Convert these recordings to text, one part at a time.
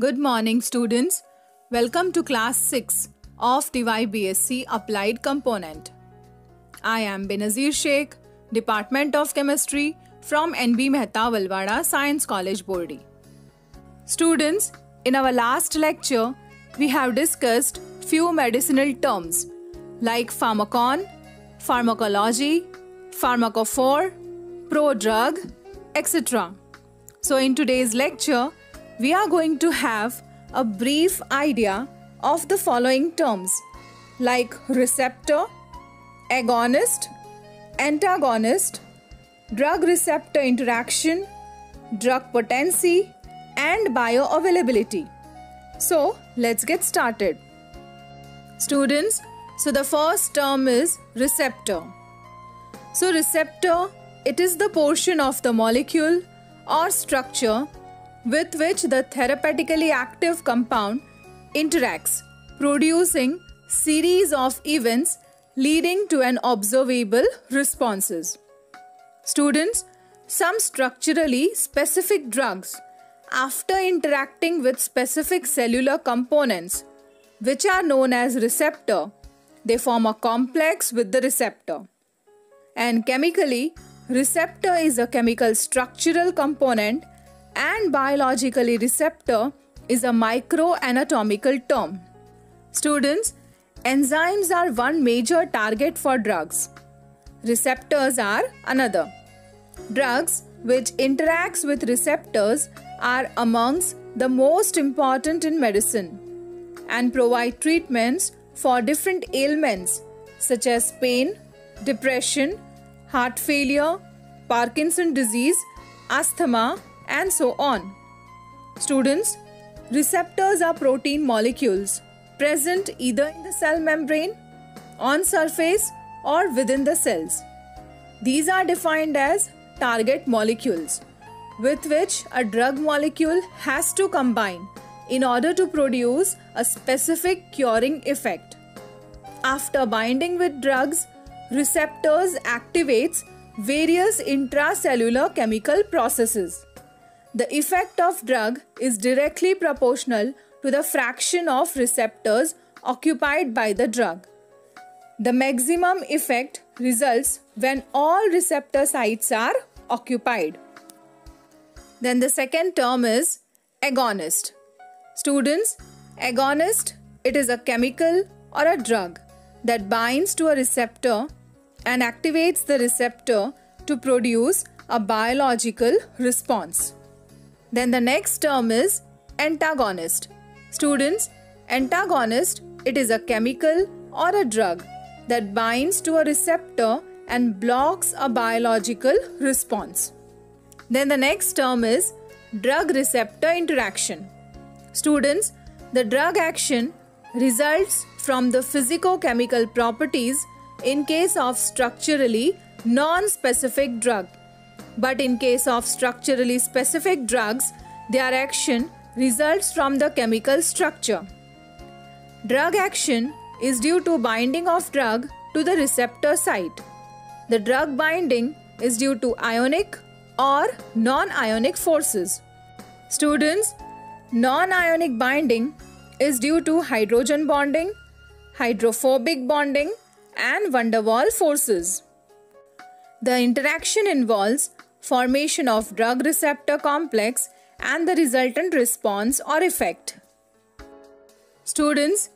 Good morning, students. Welcome to class 6 of TYBSc Applied Component. I am Benazir Sheikh, Department of Chemistry from NB Mehta Valwada Science College, Bordi. Students, in our last lecture, we have discussed few medicinal terms like pharmacon, pharmacology, pharmacophore, prodrug, etc. So in today's lecture, we are going to have a brief idea of the following terms like receptor, agonist, antagonist, drug receptor interaction, drug potency, and bioavailability. So let's get started. Students, so the first term is receptor. So receptor, it is the portion of the molecule or structure with which the therapeutically active compound interacts, producing series of events leading to an observable responses. Students, some structurally specific drugs, after interacting with specific cellular components, which are known as receptor, they form a complex with the receptor. And chemically, receptor is a chemical structural component and biologically receptor is a microanatomical term. Students, enzymes are one major target for drugs. Receptors are another. Drugs which interacts with receptors are amongst the most important in medicine and provide treatments for different ailments such as pain, depression, heart failure, Parkinson's disease, asthma, and so on. Students, receptors are protein molecules present either in the cell membrane, on surface, or within the cells. These are defined as target molecules with which a drug molecule has to combine in order to produce a specific curing effect. After binding with drugs, receptors activates various intracellular chemical processes. The effect of drug is directly proportional to the fraction of receptors occupied by the drug. The maximum effect results when all receptor sites are occupied. Then the second term is agonist. Students, agonist, it is a chemical or a drug that binds to a receptor and activates the receptor to produce a biological response. Then the next term is antagonist. Students, antagonist, it is a chemical or a drug that binds to a receptor and blocks a biological response. Then the next term is drug receptor interaction. Students, the drug action results from the physicochemical properties in case of structurally non-specific drug. But in case of structurally specific drugs, their action results from the chemical structure. Drug action is due to binding of drug to the receptor site. The drug binding is due to ionic or non-ionic forces. Students, non-ionic binding is due to hydrogen bonding, hydrophobic bonding, and van der Waals forces. The interaction involves formation of drug receptor complex and the resultant response or effect. Students,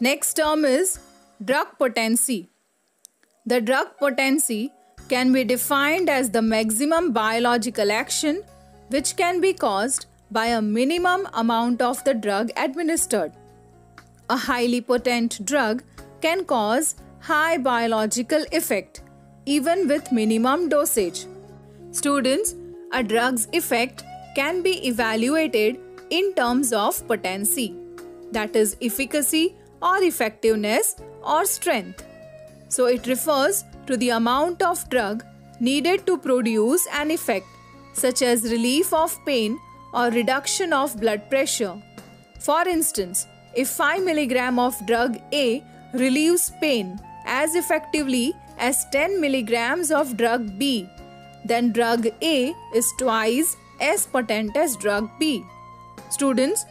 next term is drug potency. The drug potency can be defined as the maximum biological action which can be caused by a minimum amount of the drug administered. A highly potent drug can cause high biological effect even with minimum dosage. Students, a drug's effect can be evaluated in terms of potency, that is efficacy or effectiveness or strength. So it refers to the amount of drug needed to produce an effect such as relief of pain or reduction of blood pressure. For instance, if 5 mg of drug A relieves pain as effectively as 10 mg of drug B, then drug A is twice as potent as drug B. Students,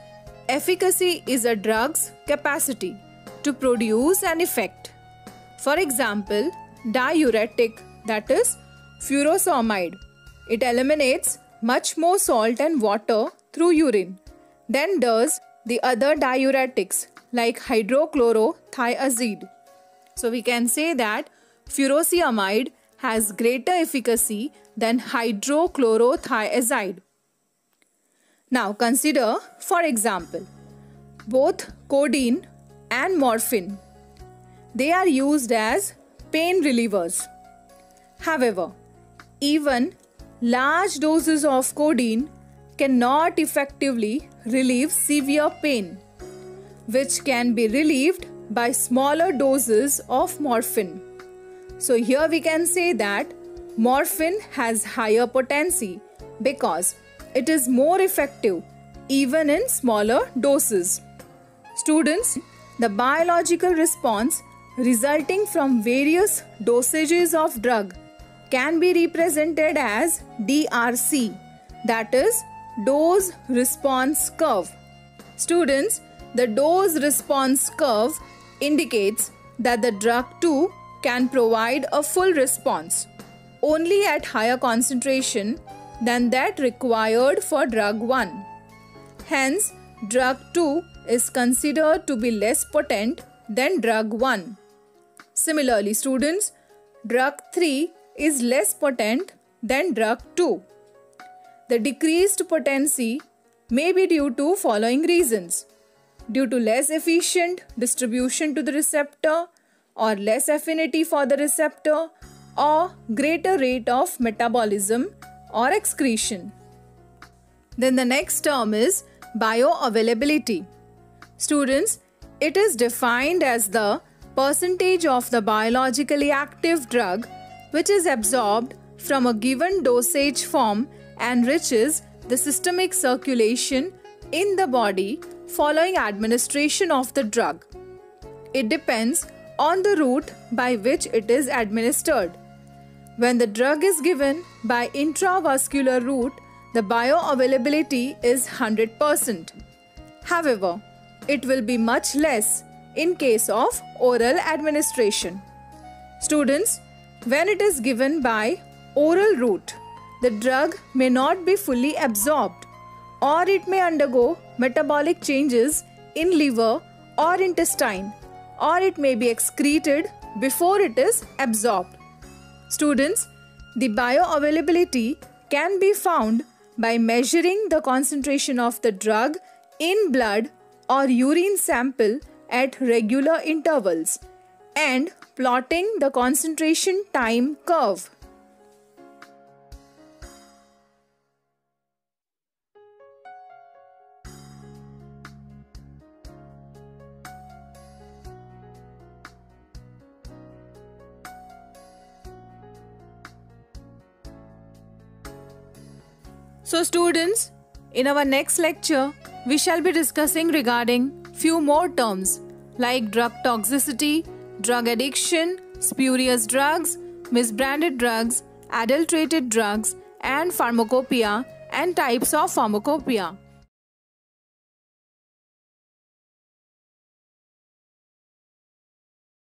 Efficacy is a drug's capacity to produce an effect. For example, diuretic, that is furosemide. It eliminates much more salt and water through urine than does the other diuretics like hydrochlorothiazide. So we can say that furosemide has greater efficacy than hydrochlorothiazide. Now consider, for example, both codeine and morphine. They are used as pain relievers. However, even large doses of codeine cannot effectively relieve severe pain, which can be relieved by smaller doses of morphine. So here we can say that morphine has higher potency because it is more effective even in smaller doses. Students, the biological response resulting from various dosages of drug can be represented as DRC, that is dose response curve. Students, the dose response curve indicates that the drug 2 can provide a full response only at higher concentration than that required for drug 1. Hence, drug 2 is considered to be less potent than drug 1. Similarly, students, drug 3 is less potent than drug 2. The decreased potency may be due to following reasons: due to less efficient distribution to the receptor, or less affinity for the receptor, or greater rate of metabolism or excretion. Then the next term is bioavailability. Students, it is defined as the percentage of the biologically active drug which is absorbed from a given dosage form and reaches the systemic circulation in the body following administration of the drug. It depends on the route by which it is administered. When the drug is given by intravascular route, the bioavailability is 100%. However, it will be much less in case of oral administration. Students, when it is given by oral route, the drug may not be fully absorbed, or it may undergo metabolic changes in liver or intestine, or it may be excreted before it is absorbed. Students, the bioavailability can be found by measuring the concentration of the drug in blood or urine sample at regular intervals and plotting the concentration time curve. So students, in our next lecture, we shall be discussing regarding few more terms like drug toxicity, drug addiction, spurious drugs, misbranded drugs, adulterated drugs, and pharmacopoeia and types of pharmacopoeia.